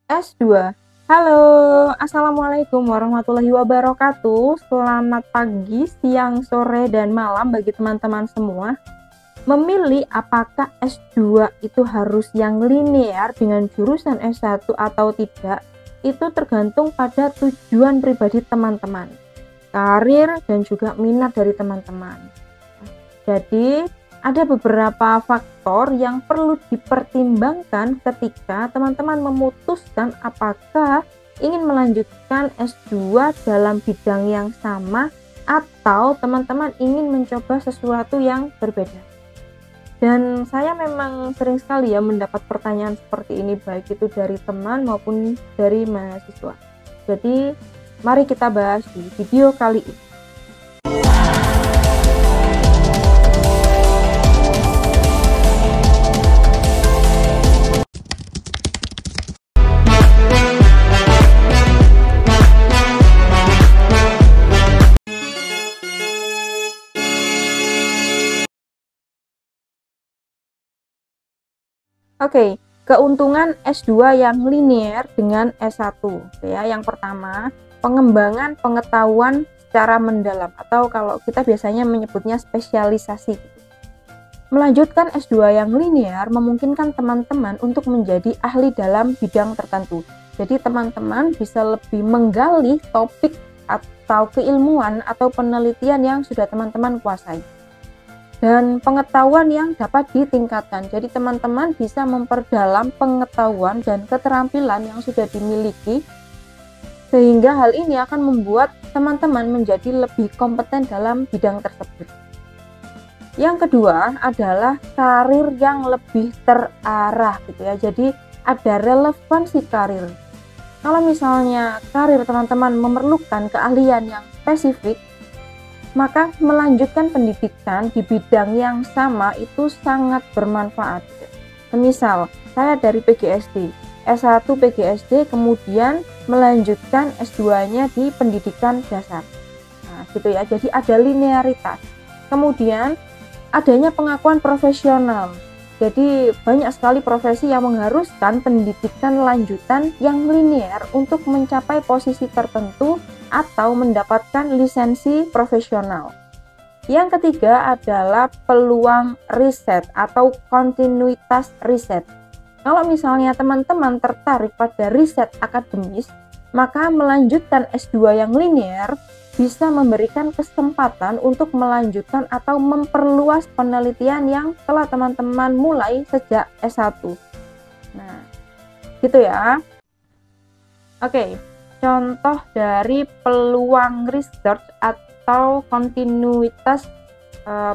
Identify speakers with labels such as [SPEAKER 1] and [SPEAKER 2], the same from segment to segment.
[SPEAKER 1] S2. Halo, Assalamualaikum warahmatullahi wabarakatuh. Selamat pagi, siang, sore, dan malam bagi teman-teman semua. Memilih apakah S2 itu harus yang linear dengan jurusan S1 atau tidak, itu tergantung pada tujuan pribadi teman-teman, karir, dan juga minat dari teman-teman. Jadi, ada beberapa faktor yang perlu dipertimbangkan ketika teman-teman memutuskan apakah ingin melanjutkan S2 dalam bidang yang sama atau teman-teman ingin mencoba sesuatu yang berbeda. Dan saya memang sering sekali ya mendapat pertanyaan seperti ini, baik itu dari teman maupun dari mahasiswa. Jadi, mari kita bahas di video kali ini. Oke, keuntungan S2 yang linear dengan S1 ya. Yang pertama, pengembangan pengetahuan secara mendalam atau kalau kita biasanya menyebutnya spesialisasi. Melanjutkan S2 yang linear memungkinkan teman-teman untuk menjadi ahli dalam bidang tertentu. Jadi teman-teman bisa lebih menggali topik atau keilmuan atau penelitian yang sudah teman-teman kuasai. Dan pengetahuan yang dapat ditingkatkan. Jadi teman-teman bisa memperdalam pengetahuan dan keterampilan yang sudah dimiliki, sehingga hal ini akan membuat teman-teman menjadi lebih kompeten dalam bidang tersebut. Yang kedua adalah karir yang lebih terarah gitu ya. Jadi ada relevansi karir. Kalau misalnya karir teman-teman memerlukan keahlian yang spesifik, maka melanjutkan pendidikan di bidang yang sama itu sangat bermanfaat. Semisal, saya dari PGSD, S1 PGSD, kemudian melanjutkan S2-nya di pendidikan dasar. Nah, gitu ya, jadi ada linearitas. Kemudian, adanya pengakuan profesional. Jadi, banyak sekali profesi yang mengharuskan pendidikan lanjutan yang linear untuk mencapai posisi tertentu atau mendapatkan lisensi profesional. Yang ketiga adalah peluang riset atau kontinuitas riset. Kalau misalnya teman-teman tertarik pada riset akademis, maka melanjutkan S2 yang linear bisa memberikan kesempatan untuk melanjutkan atau memperluas penelitian yang telah teman-teman mulai sejak S1. Nah, gitu ya. Oke. Contoh dari peluang research atau kontinuitas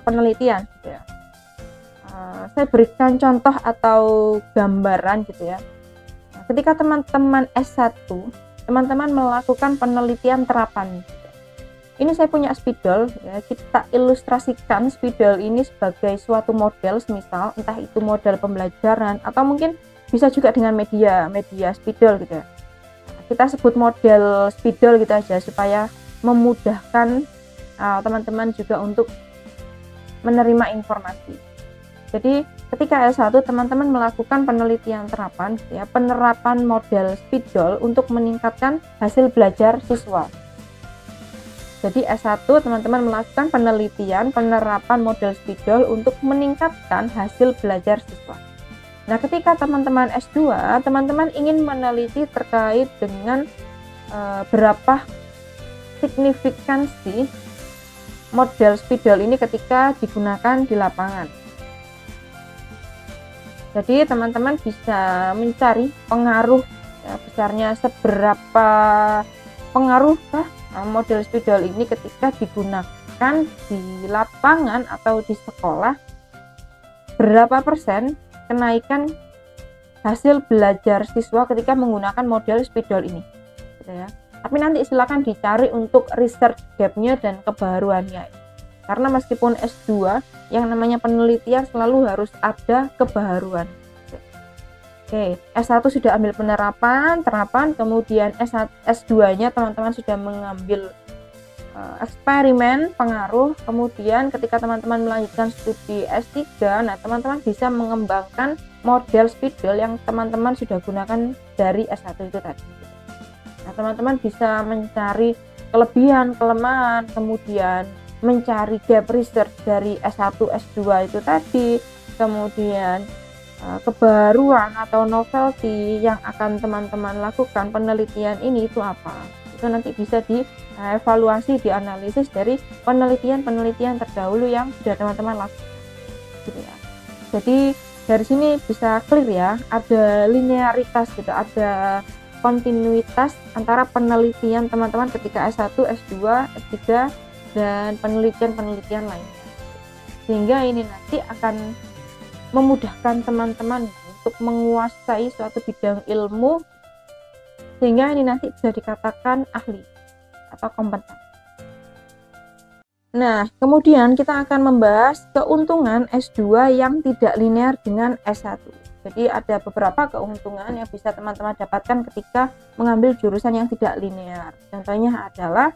[SPEAKER 1] penelitian gitu ya. Saya berikan contoh atau gambaran gitu ya. Nah, ketika teman-teman S1, teman-teman melakukan penelitian terapan. Ini saya punya spidol ya, kita ilustrasikan spidol ini sebagai suatu model, semisal entah itu model pembelajaran atau mungkin bisa juga dengan media spidol gitu ya. Kita sebut model spidol gitu aja supaya memudahkan teman-teman juga untuk menerima informasi. Jadi ketika S1 teman-teman melakukan penelitian terapan ya, penerapan model spidol untuk meningkatkan hasil belajar siswa. Jadi S1 teman-teman melakukan penelitian penerapan model spidol untuk meningkatkan hasil belajar siswa. Nah, ketika teman-teman S2, teman-teman ingin meneliti terkait dengan berapa signifikansi model spidol ini ketika digunakan di lapangan. Jadi, teman-teman bisa mencari pengaruh ya, besarnya seberapa pengaruhkah model spidol ini ketika digunakan di lapangan atau di sekolah, berapa persen kenaikan hasil belajar siswa ketika menggunakan model spidol ini gitu ya. Tapi nanti silakan dicari untuk research gap-nya dan kebaharuannya, karena meskipun S2 yang namanya penelitian selalu harus ada kebaharuan. Oke, S1 sudah ambil terapan, kemudian S2-nya teman-teman sudah mengambil eksperimen pengaruh, kemudian ketika teman-teman melanjutkan studi S3, nah teman-teman bisa mengembangkan model spidol yang teman-teman sudah gunakan dari S1 itu tadi. Nah, teman-teman bisa mencari kelebihan, kelemahan, kemudian mencari gap research dari S1, S2 itu tadi, kemudian kebaruan atau novelty yang akan teman-teman lakukan penelitian ini itu apa. Itu nanti bisa dievaluasi, dianalisis dari penelitian-penelitian terdahulu yang sudah teman-teman lakukan. Gitu ya. Jadi dari sini bisa clear ya, ada linearitas gitu, ada kontinuitas antara penelitian teman-teman ketika S1, S2, S3 dan penelitian-penelitian lainnya. Sehingga ini nanti akan memudahkan teman-teman untuk menguasai suatu bidang ilmu sehingga ini nanti bisa dikatakan ahli atau kompeten. Nah, kemudian kita akan membahas keuntungan S2 yang tidak linear dengan S1. Jadi ada beberapa keuntungan yang bisa teman-teman dapatkan ketika mengambil jurusan yang tidak linear. Contohnya adalah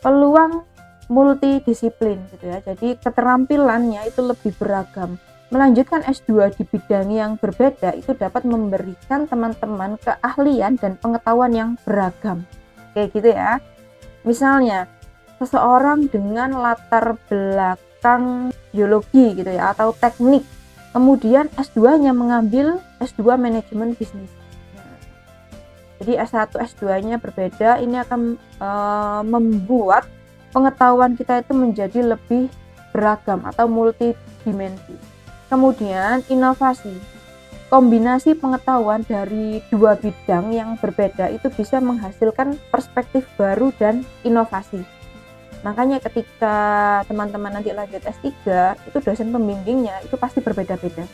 [SPEAKER 1] peluang multidisiplin gitu ya. Jadi keterampilannya itu lebih beragam. Melanjutkan S2 di bidang yang berbeda itu dapat memberikan teman-teman keahlian dan pengetahuan yang beragam. Kayak gitu ya. Misalnya, seseorang dengan latar belakang biologi gitu ya atau teknik, kemudian S2-nya mengambil S2 manajemen bisnis. Jadi S1, S2-nya berbeda, ini akan membuat pengetahuan kita itu menjadi lebih beragam atau multidimensi. Kemudian inovasi, kombinasi pengetahuan dari dua bidang yang berbeda itu bisa menghasilkan perspektif baru dan inovasi. Makanya ketika teman-teman nanti lanjut S3, itu dosen pembimbingnya itu pasti berbeda-beda.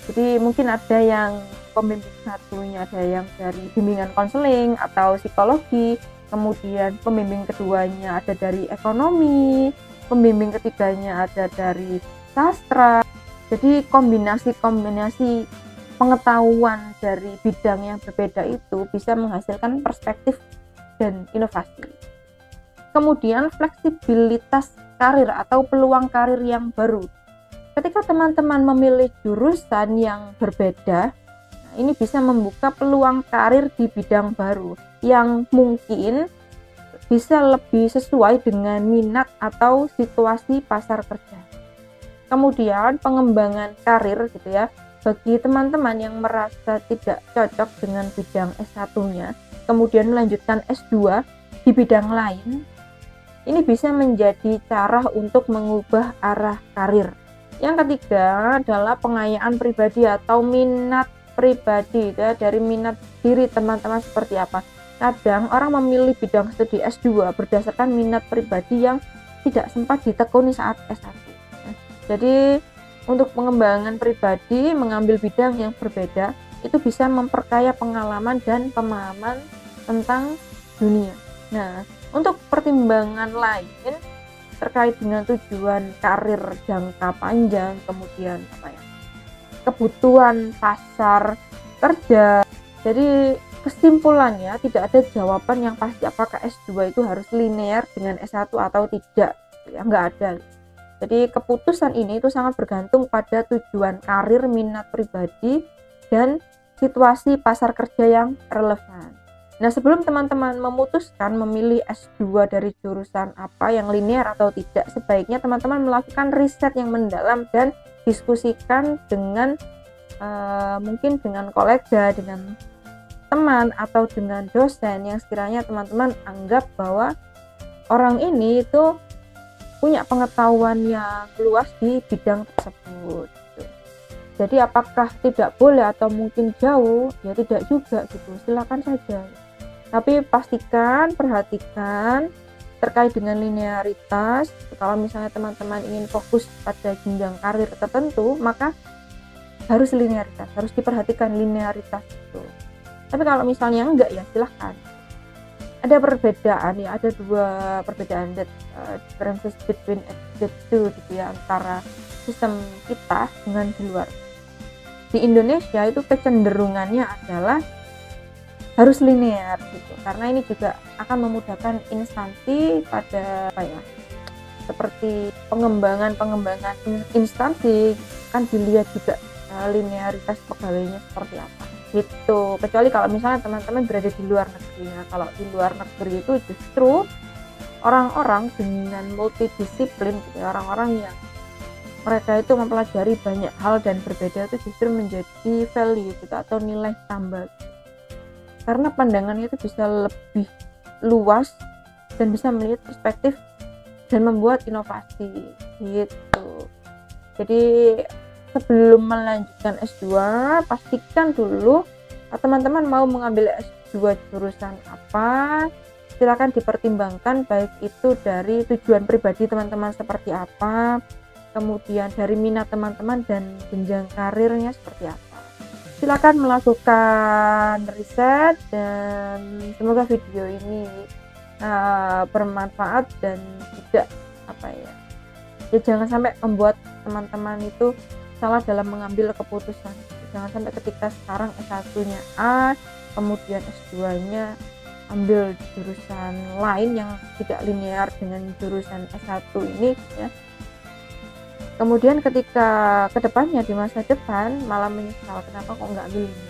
[SPEAKER 1] Jadi mungkin ada yang pembimbing satunya ada yang dari bimbingan konseling atau psikologi, kemudian pembimbing keduanya ada dari ekonomi, pembimbing ketiganya ada dari sastra. Jadi kombinasi-kombinasi pengetahuan dari bidang yang berbeda itu bisa menghasilkan perspektif dan inovasi. Kemudian fleksibilitas karir atau peluang karir yang baru. Ketika teman-teman memilih jurusan yang berbeda, ini bisa membuka peluang karir di bidang baru yang mungkin bisa lebih sesuai dengan minat atau situasi pasar kerja. Kemudian pengembangan karir gitu ya, bagi teman-teman yang merasa tidak cocok dengan bidang S1-nya, kemudian melanjutkan S2 di bidang lain, ini bisa menjadi cara untuk mengubah arah karir. Yang ketiga adalah pengayaan pribadi atau minat pribadi gitu ya, dari minat diri teman-teman seperti apa. Kadang orang memilih bidang studi S2 berdasarkan minat pribadi yang tidak sempat ditekuni saat S1. Jadi untuk pengembangan pribadi mengambil bidang yang berbeda itu bisa memperkaya pengalaman dan pemahaman tentang dunia. Nah, untuk pertimbangan lain terkait dengan tujuan karir jangka panjang, kemudian kebutuhan pasar kerja. Jadi kesimpulannya tidak ada jawaban yang pasti apakah S2 itu harus linear dengan S1 atau tidak. Ya, nggak ada. Jadi keputusan ini itu sangat bergantung pada tujuan karir, minat pribadi, dan situasi pasar kerja yang relevan. Nah, sebelum teman-teman memutuskan memilih S2 dari jurusan apa yang linear atau tidak, sebaiknya teman-teman melakukan riset yang mendalam dan diskusikan dengan mungkin dengan kolega, dengan teman, atau dengan dosen yang sekiranya teman-teman anggap bahwa orang ini itu punya pengetahuan yang luas di bidang tersebut. Jadi apakah tidak boleh atau mungkin jauh? Ya tidak juga gitu, silakan saja. Tapi pastikan, perhatikan terkait dengan linearitas. Kalau misalnya teman-teman ingin fokus pada jenjang karir tertentu, maka harus linearitas, harus diperhatikan linearitas itu. Tapi kalau misalnya enggak, ya silahkan. Ada perbedaan ya, ada dua perbedaan differences between the two gitu ya, antara sistem kita dengan di luar. Di Indonesia itu kecenderungannya adalah harus linear gitu, karena ini juga akan memudahkan instansi pada seperti pengembangan instansi kan dilihat juga linearitas pegawainya seperti apa. gitu. Kecuali kalau misalnya teman-teman berada di luar negeri. Nah, kalau di luar negeri itu justru orang-orang dengan multidisiplin gitu ya, orang-orang yang mereka itu mempelajari banyak hal dan berbeda itu justru menjadi value gitu atau nilai tambah gitu. Karena pandangannya itu bisa lebih luas dan bisa melihat perspektif dan membuat inovasi gitu. Jadi sebelum melanjutkan S2 pastikan dulu teman-teman mau mengambil S2 jurusan apa, silakan dipertimbangkan baik itu dari tujuan pribadi teman-teman seperti apa, kemudian dari minat teman-teman dan jenjang karirnya seperti apa. Silakan melakukan riset dan semoga video ini bermanfaat dan tidak jangan sampai membuat teman-teman itu salah dalam mengambil keputusan. Jangan sampai ketika sekarang S1-nya A, kemudian S2-nya ambil jurusan lain yang tidak linear dengan jurusan S1 ini ya. Kemudian ketika kedepannya di masa depan malah menyesal kenapa kok nggak ambil ini.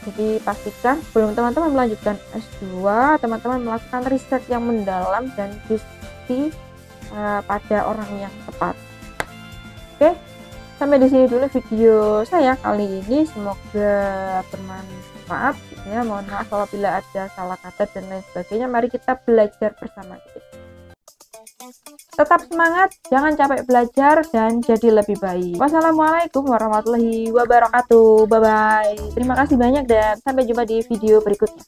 [SPEAKER 1] Jadi pastikan sebelum teman-teman melanjutkan S2, teman-teman melakukan riset yang mendalam dan diskusi pada orang yang tepat. Oke, sampai di sini dulu video saya kali ini, semoga bermanfaat ya. Mohon maaf apabila ada salah kata dan lain sebagainya. Mari kita belajar bersama gitu. Tetap semangat, jangan capek belajar dan jadi lebih baik. Wassalamualaikum warahmatullahi wabarakatuh. Bye bye. Terima kasih banyak dan sampai jumpa di video berikutnya.